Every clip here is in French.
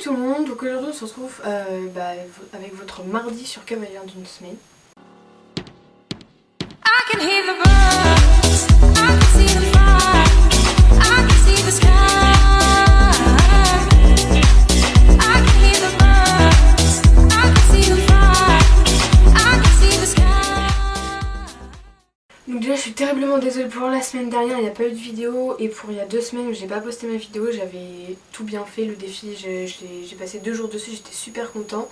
tout le monde, donc aujourd'hui on se retrouve avec votre mardi sur Cavalier d'une semaine. Donc déjà je suis terriblement désolée pour la semaine dernière, il n'y a pas eu de vidéo, et pour il y a 2 semaines où j'ai pas posté ma vidéo, j'avais tout bien fait le défi, j'ai passé 2 jours dessus, j'étais super contente.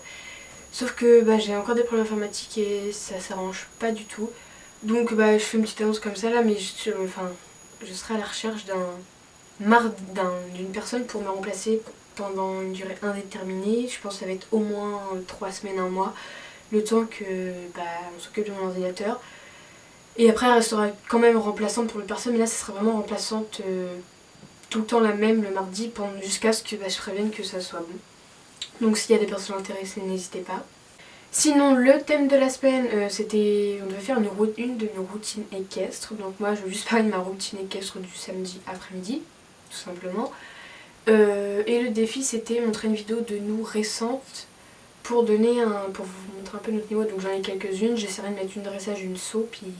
Sauf que j'ai encore des problèmes informatiques et ça s'arrange pas du tout. Donc je fais une petite annonce comme ça là, mais je serai à la recherche d'une personne pour me remplacer pendant une durée indéterminée. Je pense que ça va être au moins 3 semaines, 1 mois, le temps que on s'occupe de mon ordinateur. Et après elle restera quand même remplaçante pour une personne, mais là ça sera vraiment remplaçante tout le temps la même le mardi jusqu'à ce que je prévienne que ça soit bon. Donc s'il y a des personnes intéressées, n'hésitez pas. Sinon le thème de la semaine c'était, on devait faire une de nos routines équestres. Donc moi je vais juste parler de ma routine équestre du samedi après-midi, tout simplement. Et le défi c'était montrer une vidéo de nous récente pour vous montrer un peu notre niveau. Donc j'en ai quelques-unes, j'essaierai de mettre une dressage, une saut, puis...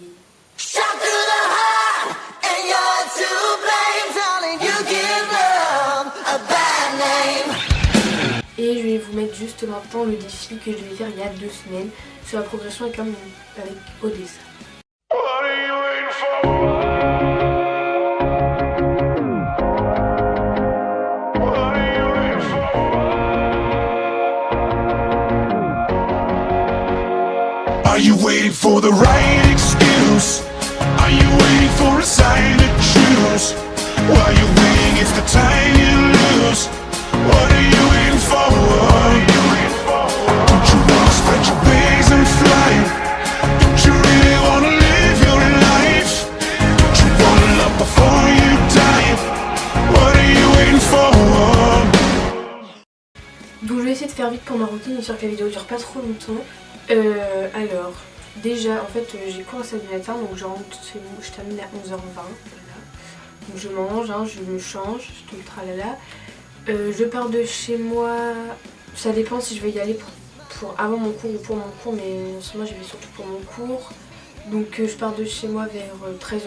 Et je vais vous mettre juste maintenant le défi que je devais faire il y a 2 semaines sur la progression avec Odessa. Are you waiting for the right excuse? Are you waiting for a sign to choose? While you're waiting, it's the time you lose. What are you waiting for? Don't you wanna spread your wings and fly? Don't you really wanna live your life? Don't you wanna love before you die? What are you waiting for? Donc je vais essayer de faire vite pour ma routine, et sûr que la vidéo dure pas trop longtemps. Alors, déjà en fait j'ai cours à 7h du matin, donc je rentre chez moi, je termine à 11h20, voilà. Donc je mange, je me change, tout le tralala. Je pars de chez moi, ça dépend si je veux y aller pour avant mon cours ou pour mon cours, mais en ce moment j'y vais surtout pour mon cours. Donc je pars de chez moi vers 13h30,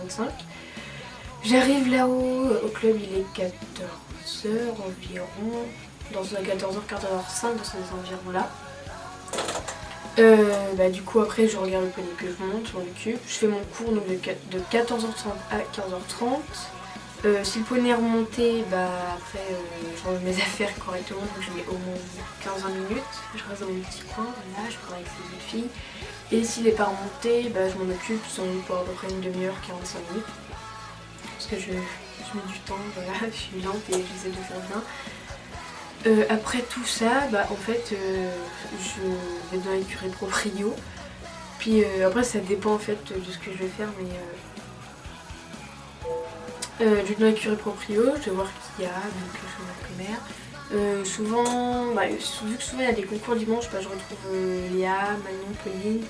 13h45. J'arrive là-haut, au club il est 14h environ, dans 14h, 14h05 dans ces environs là. Du coup après je regarde le poney que je monte, je m'en occupe, je fais mon cours donc de 14h30 à 15h30. Si le poney est remonté, après je range mes affaires correctement, donc je mets au moins 15-20 minutes, je reste dans mon petit coin, voilà, je parle avec les autres filles. Et s'il n'est pas remonté, je m'en occupe pour à peu près une demi-heure, 45 minutes. Parce que je mets du temps, voilà, je suis lente et j'essaie de faire bien. Après tout ça, en fait, je vais dans l'écurie Proprio. Puis après ça dépend en fait de ce que je vais faire, mais je vais dans l'écurie Proprio, je vais voir qui y a, donc je vais voir mère. Souvent, vu que souvent il y a des concours dimanche, je retrouve Léa, Manon, Pauline,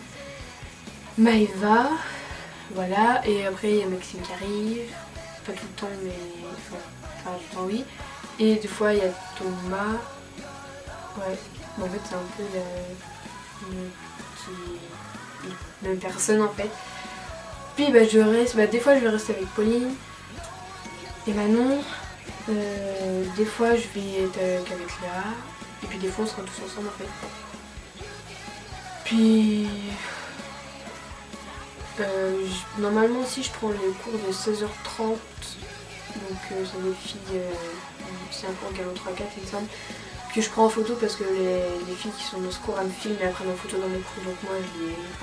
Maëva, voilà. Et après il y a Maxime qui arrive, pas tout le temps, mais enfin tout le temps oui. Et des fois il y a Thomas, ouais, en fait c'est un peu la même personne en fait. Puis je reste, des fois je vais rester avec Pauline et Manon, des fois je vais être qu'avec Léa, et puis des fois on sera tous ensemble en fait. Puis normalement aussi je prends le cours de 16h30, donc c'est des filles, c'est un cours galop 3-4 il me semble, que je prends en photo parce que les filles qui sont dans ce cours elles me filment et elles prennent en photo dans mon cours, donc moi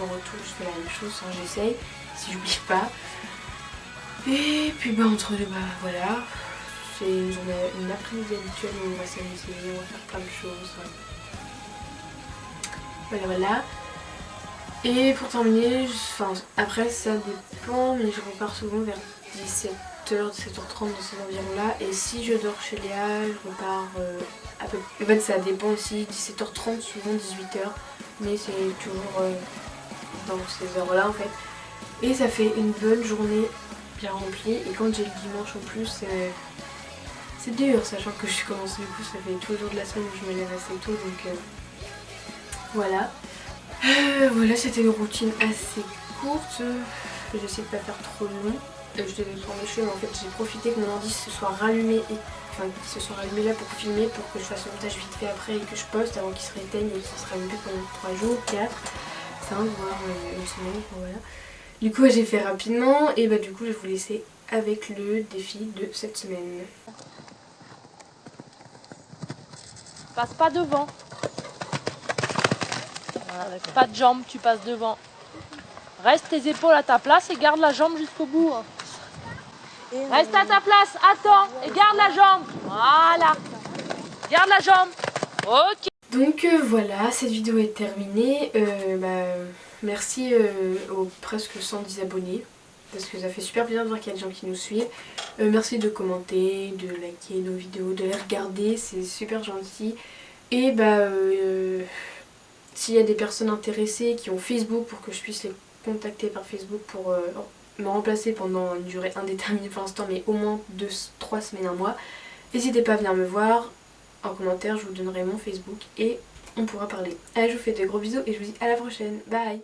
en retour je fais la même chose, j'essaye, si j'oublie pas. Et puis entre deux voilà, c'est une journée, une après-midi habituelle où on va s'amuser, on va faire plein de choses. Voilà. Et pour terminer, après ça dépend, mais je repars souvent vers 17h, 17h30 dans ces environs là. Et si je dors chez Léa, je repars à peu près. En fait ça dépend aussi, 17h30, souvent 18h, mais c'est toujours dans ces heures là en fait. Et ça fait une bonne journée bien remplie, et quand j'ai le dimanche en plus, C'est dur, sachant que je commence du coup, ça fait tous les jours de la semaine où je me lève assez tôt, donc voilà. Voilà, c'était une routine assez courte. J'essaie de pas faire trop long. Je devais prendre les cheveux, mais en fait j'ai profité que mon ordi se soit rallumé et qu'il se soit rallumé là pour filmer, pour que je fasse le montage vite fait après et que je poste avant qu'il se réteigne et qu'il se rallume plus pendant 3 jours, 4, 5, voire une semaine. Voilà. Du coup j'ai fait rapidement et bah du coup je vais vous laisser avec le défi de cette semaine. Passe pas devant. Avec pas de jambes, tu passes devant. Reste tes épaules à ta place et garde la jambe jusqu'au bout. Reste à ta place, attends et garde la jambe. Voilà. Garde la jambe. Ok. Donc voilà, cette vidéo est terminée. Merci aux presque 110 abonnés. Parce que ça fait super plaisir de voir qu'il y a des gens qui nous suivent. Merci de commenter, de liker nos vidéos, de les regarder, c'est super gentil. Et s'il y a des personnes intéressées qui ont Facebook pour que je puisse les contacter par Facebook pour me remplacer pendant une durée indéterminée pour l'instant, mais au moins 2-3 semaines, un mois, n'hésitez pas à venir me voir. En commentaire, je vous donnerai mon Facebook et on pourra parler. Allez, je vous fais de gros bisous et je vous dis à la prochaine. Bye!